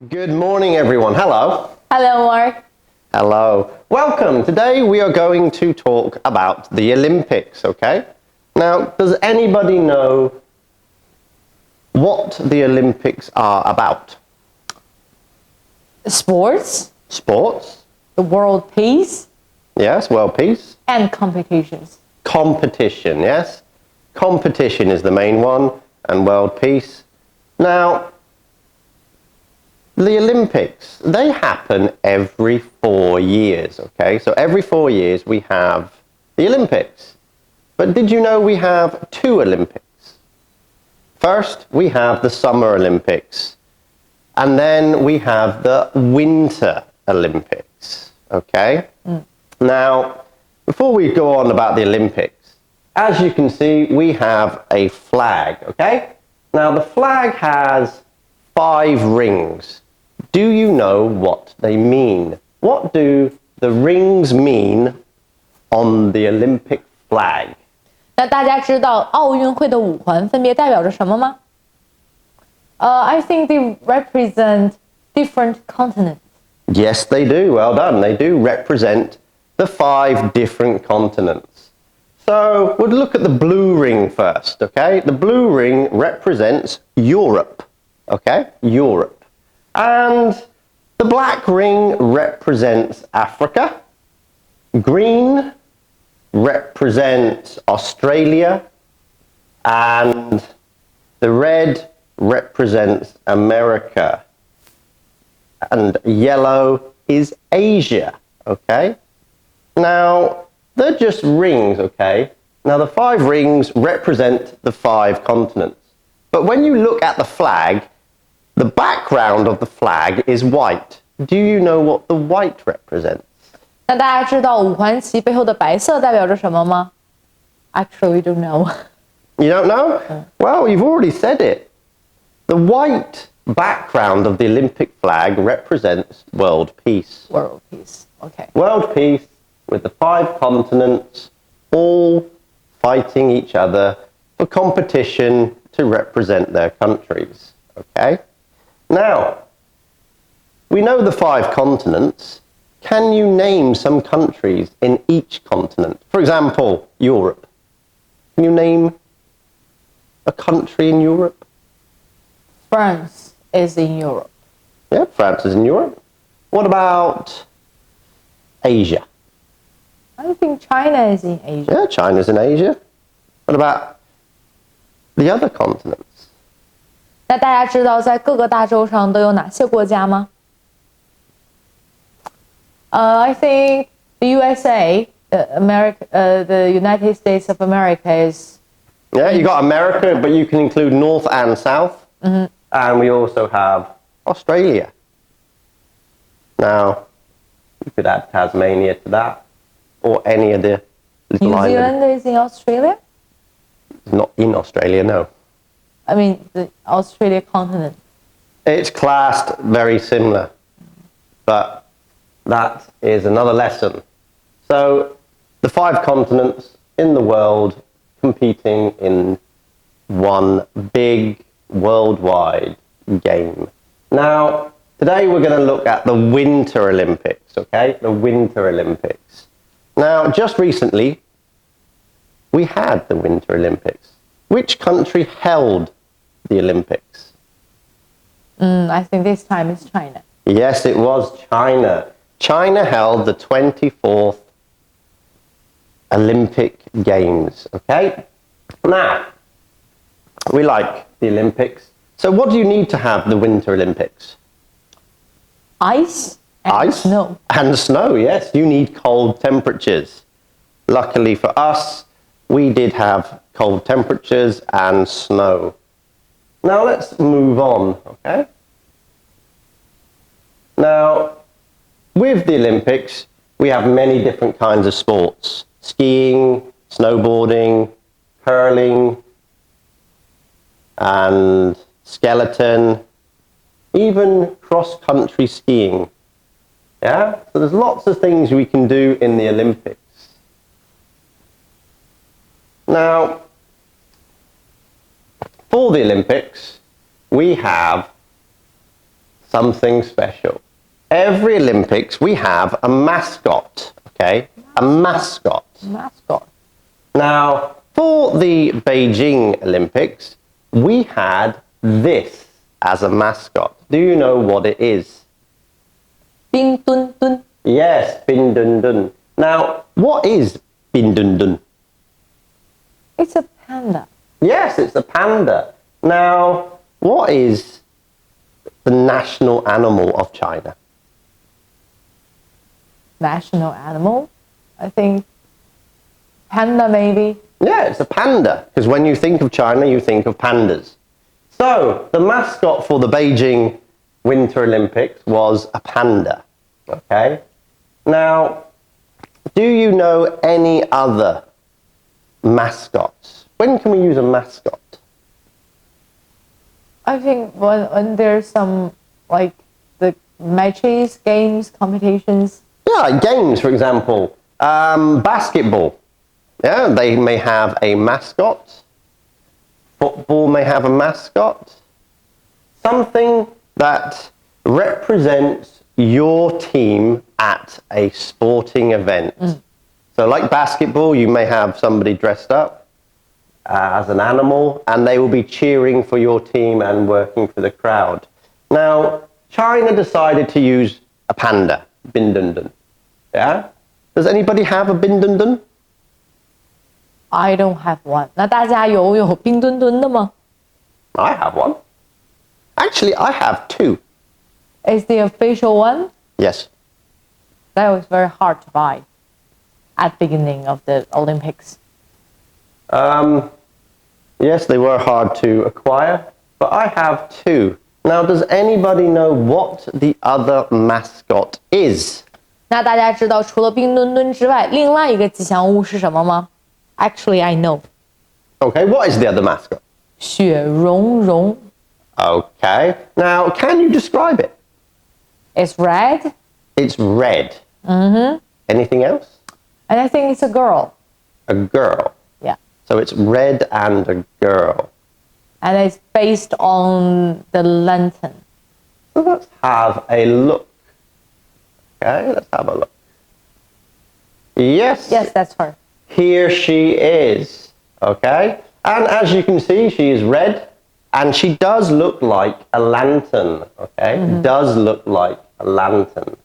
Good morning, everyone. Hello. Hello, Mark. Hello. Welcome. Today we are going to talk about the Olympics, okay? Now, does anybody know what the Olympics are about? Sports, Sports? the world peace, Yes, world peace. and competitions. Competition, yes? Competition is the main one, and world peace. Now, the Olympics, they happen every 4 years, okay? So every 4 years we have the Olympics. But did you know we have two Olympics? First, we have the Summer Olympics. And then we have the Winter Olympics, okay? Now, before we go on about the Olympics, as you can see, we have a flag, okay? Now, the flag has 5 rings. Do you know what they mean? What do the rings mean on the Olympic flag? 那大家知道奥运会的5环分别代表着什么吗？I think they represent different continents. Yes, they do. Well done. They do represent the 5 different continents. So we'll look at the blue ring first, okay? The blue ring represents Europe, okay? Europe. And the black ring represents Africa. Green represents Australia. And the red represents America. And yellow is Asia, okay? Now, they're just rings, okay? Now, the 5 rings represent the 5 continents. But when you look at the flag, the background of the flag is white. Do you know what the white represents? 那大家知道5环旗背后的白色代表着什么吗？Actually, we don't know. You don't know? Well, you've already said it. The white background of the Olympic flag represents world peace. World peace. Okay. World peace with the 5 continents all fighting each other for competition to represent their countries. Okay? Now, we know the 5 continents. Can you name some countries in each continent? For example, Europe. Can you name a country in Europe? France is in Europe. Yeah, France is in Europe. What about Asia? I think China is in Asia. Yeah, China's in Asia. What about the other continents? 那大家知道在各个大洲上都有哪些国家吗？I think the USA, the United States of America is. Yeah, you got America, but you can include North and South. And we also have Australia. Now, you could add Tasmania to that, or any of the little New islands. Zealand is in Australia? It's not in Australia, no. I mean, the Australia continent. It's classed very similar, but that is another lesson. So, the 5 continents in the world competing in one big worldwide game. Now, today we're going to look at the Winter Olympics, okay? The Winter Olympics. Now, just recently, we had the Winter Olympics. Which country held the Olympics? I think this time it's China. Yes, it was China. China held the 24th Olympic Games, okay? Now, we like the Olympics. So what do you need to have the Winter Olympics? Ice and snow. And snow, yes. You need cold temperatures. Luckily for us, we did have cold temperatures and snow. Now let's move on, okay? Now, with the Olympics, we have many different kinds of sports. Skiing, snowboarding, curling, and skeleton, even cross-country skiing. Yeah? So there's lots of things we can do in the Olympics. Now, for the Olympics, we have something special. Every Olympics we have a mascot, okay? A mascot. Mascot. Now, for the Beijing Olympics, we had this as a mascot. Do you know what it is? Bing dun dun. Yes, Bin Dun Dun. Now, what is Bin Dun Dun? It's a panda. Yes, it's a panda. Now, what is the national animal of China? National animal. I think panda maybe. Yeah, it's a panda, because when you think of China, you think of pandas. So, the mascot for the Beijing Winter Olympics was a panda, okay? Now, do you know any other mascots? When can we use a mascot? I think when there's some like the matches, games, competitions. Yeah, games, for example. Basketball. Yeah, they may have a mascot. Football may have a mascot. Something that represents your team at a sporting event. So like basketball, you may have somebody dressed up as an animal, and they will be cheering for your team and working for the crowd. Now, China decided to use a panda, Bin Dun Dun. Yeah? Does anybody have a Bin Dun Dun? I don't have one. 那大家有冰墩墩的吗？ I have one. Actually, I have two. Is the official one? Yes. That was very hard to buy at the beginning of the Olympics. Yes, they were hard to acquire, but I have two. Now, does anybody know what the other mascot is? 那大家知道除了冰墩墩之外，另外一个吉祥物是什么吗？ Actually, I know. Okay, what is the other mascot? 雪融融。 Okay. Now, can you describe it? It's red. It's red. Anything else? And I think it's a girl. A girl. Yeah. So it's red and a girl. And it's based on the lantern. So let's have a look. Okay, let's have a look. Yes. Yes, that's her. Here she is. Okay. And as you can see, she is red. And she does look like a lantern. Okay. Does look like a lantern.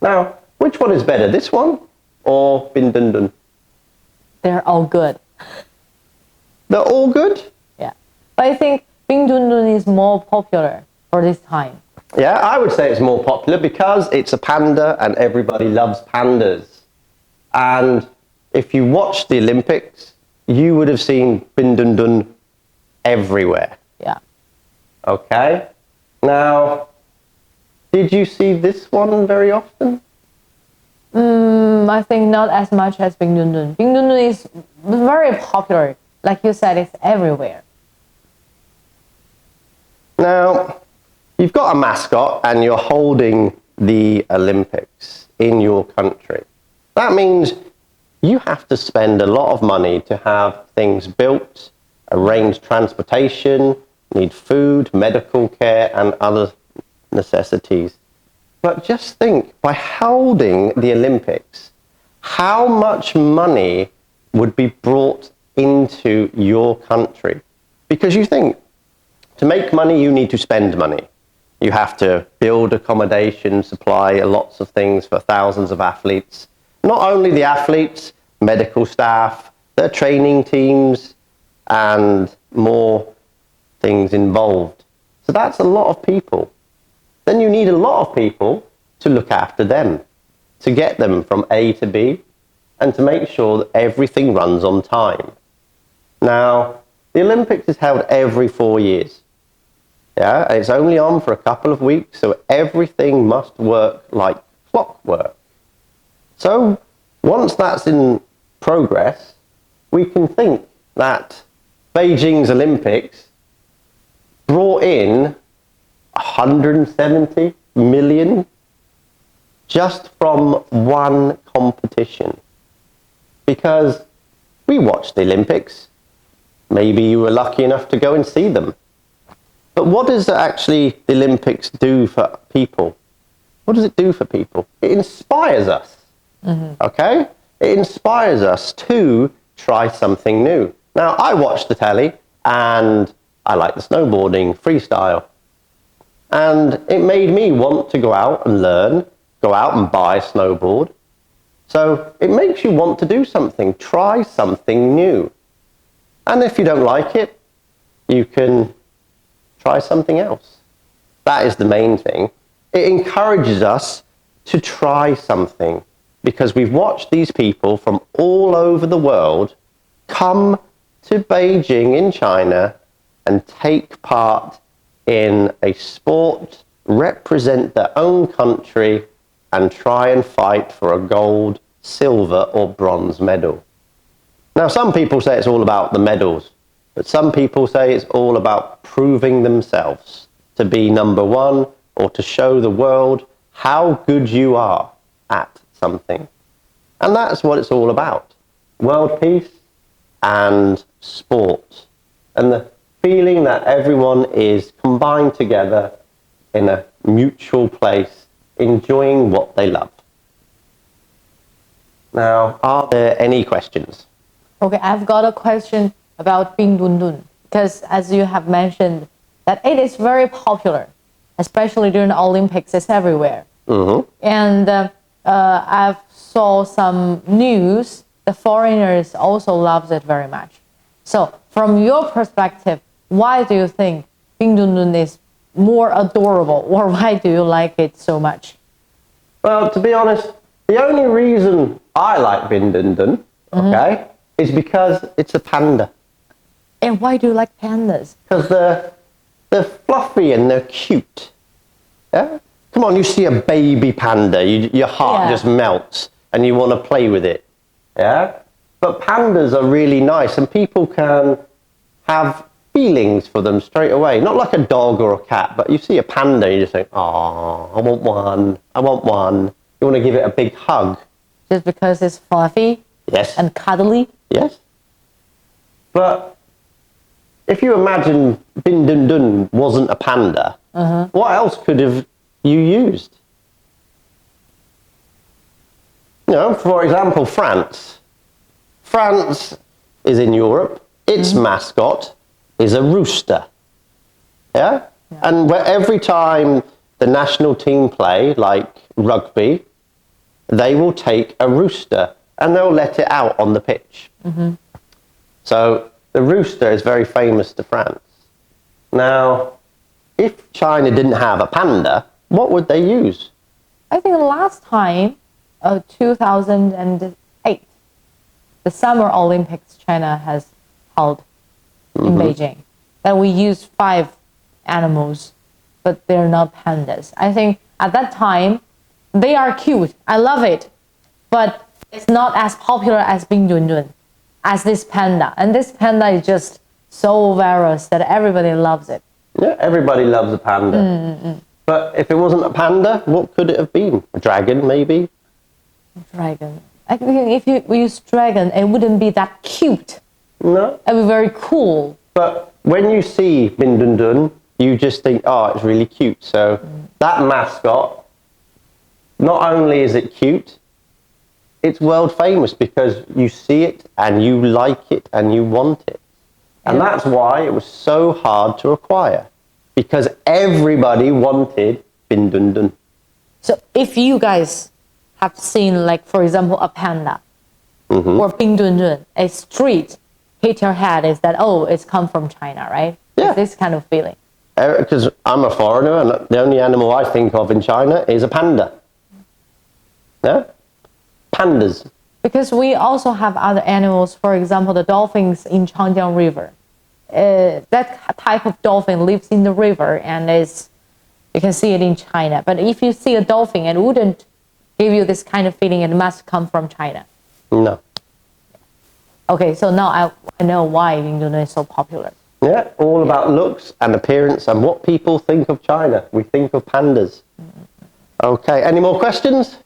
Now, which one is better? This one or Bin Dun Dun? They're all good. They're all good? Yeah. But I think Bing Dun Dun is more popular for this time. Yeah, I would say it's more popular because it's a panda and everybody loves pandas. And if you watch the Olympics, you would have seen Bin Dun Dun everywhere. Yeah. Okay. Now, did you see this one very often? I think not as much as Bing Dun Dun. Bing Dun Dun is very popular. Like you said, it's everywhere. Now, you've got a mascot and you're holding the Olympics in your country. That means you have to spend a lot of money to have things built, arrange transportation, need food, medical care, and other necessities. But just think, by holding the Olympics, how much money would be brought into your country? Because you think, to make money, you need to spend money. You have to build accommodation, supply lots of things for thousands of athletes. Not only the athletes, medical staff, their training teams, and more things involved. So that's a lot of people. Then you need a lot of people to look after them, to get them from A to B, and to make sure that everything runs on time. Now, the Olympics is held every 4 years. Yeah, and it's only on for a couple of weeks, so everything must work like clockwork. So once that's in progress, we can think that Beijing's Olympics brought in 170 million just from one competition. Because we watched the Olympics. Maybe you were lucky enough to go and see them. But what does actually the Olympics do for people? What does it do for people? It inspires us. Okay? It inspires us to try something new. Now, I watch the telly and I like the snowboarding freestyle. And it made me want to go out and learn, go out and buy a snowboard. So it makes you want to do something, try something new. And if you don't like it, you can try something else. That is the main thing. It encourages us to try something because we've watched these people from all over the world come to Beijing in China and take part in a sport, represent their own country and try and fight for a gold, silver or bronze medal. Now, some people say it's all about the medals, but some people say it's all about proving themselves to be number one or to show the world how good you are at something. And that's what it's all about. World peace and sport. And the feeling that everyone is combined together in a mutual place, enjoying what they love. Now, are there any questions? Okay, I've got a question about Bing Dun Dun, because as you have mentioned, that it is very popular, especially during the Olympics, it's everywhere. And I've saw some news, the foreigners also loves it very much. So from your perspective, why do you think Bing Dun Dun is more adorable, or why do you like it so much? Well, to be honest, the only reason I like Bing Dun Dun, okay, is because it's a panda. And why do you like pandas? Because they're fluffy and they're cute. Yeah? Come on, you see a baby panda, your heart just melts and you want to play with it. Yeah? But pandas are really nice and people can have feelings for them straight away. Not like a dog or a cat, but you see a panda and you just think, oh, I want one, I want one. You want to give it a big hug. Just because it's fluffy? Yes. And cuddly? Yes. But if you imagine Bing Dun Dun wasn't a panda, what else could have you used? You know, for example, France. France is in Europe. Its mascot is a rooster. Yeah? And every time the national team play, like rugby, they will take a rooster and they'll let it out on the pitch. So the rooster is very famous to France. Now, if China didn't have a panda, what would they use? I think last time, 2008, the Summer Olympics China has held in Beijing, that we used 5 animals, but they're not pandas. I think at that time, they are cute. I love it, but it's not as popular as Bing Dun Dun, as this panda. And this panda is just so various that everybody loves it. Yeah, everybody loves a panda. But if it wasn't a panda, what could it have been? A dragon, maybe? Dragon. I think if you use dragon, it wouldn't be that cute. No. It would be very cool. But when you see Bing Dun Dun, you just think, oh, it's really cute. So that mascot, not only is it cute, it's world famous because you see it and you like it and you want it. And that's why it was so hard to acquire, because everybody wanted Bing Dun Dun. So if you guys have seen, like, for example, a panda or Bing Dun Dun, a street hit your head, is that, oh, it's come from China, right? Yeah. It's this kind of feeling. Because I'm a foreigner and the only animal I think of in China is a panda. Yeah? Pandas. Because we also have other animals, for example, the dolphins in Changjiang River. That type of dolphin lives in the river and you can see it in China. But if you see a dolphin, it wouldn't give you this kind of feeling, it must come from China. No. Okay, so now I know why Bing Dun Dun is so popular. Yeah, all about looks and appearance and what people think of China. We think of pandas. Okay, any more questions?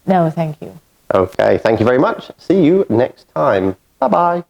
No, thank you. Okay, thank you very much. See you next time. Bye-bye.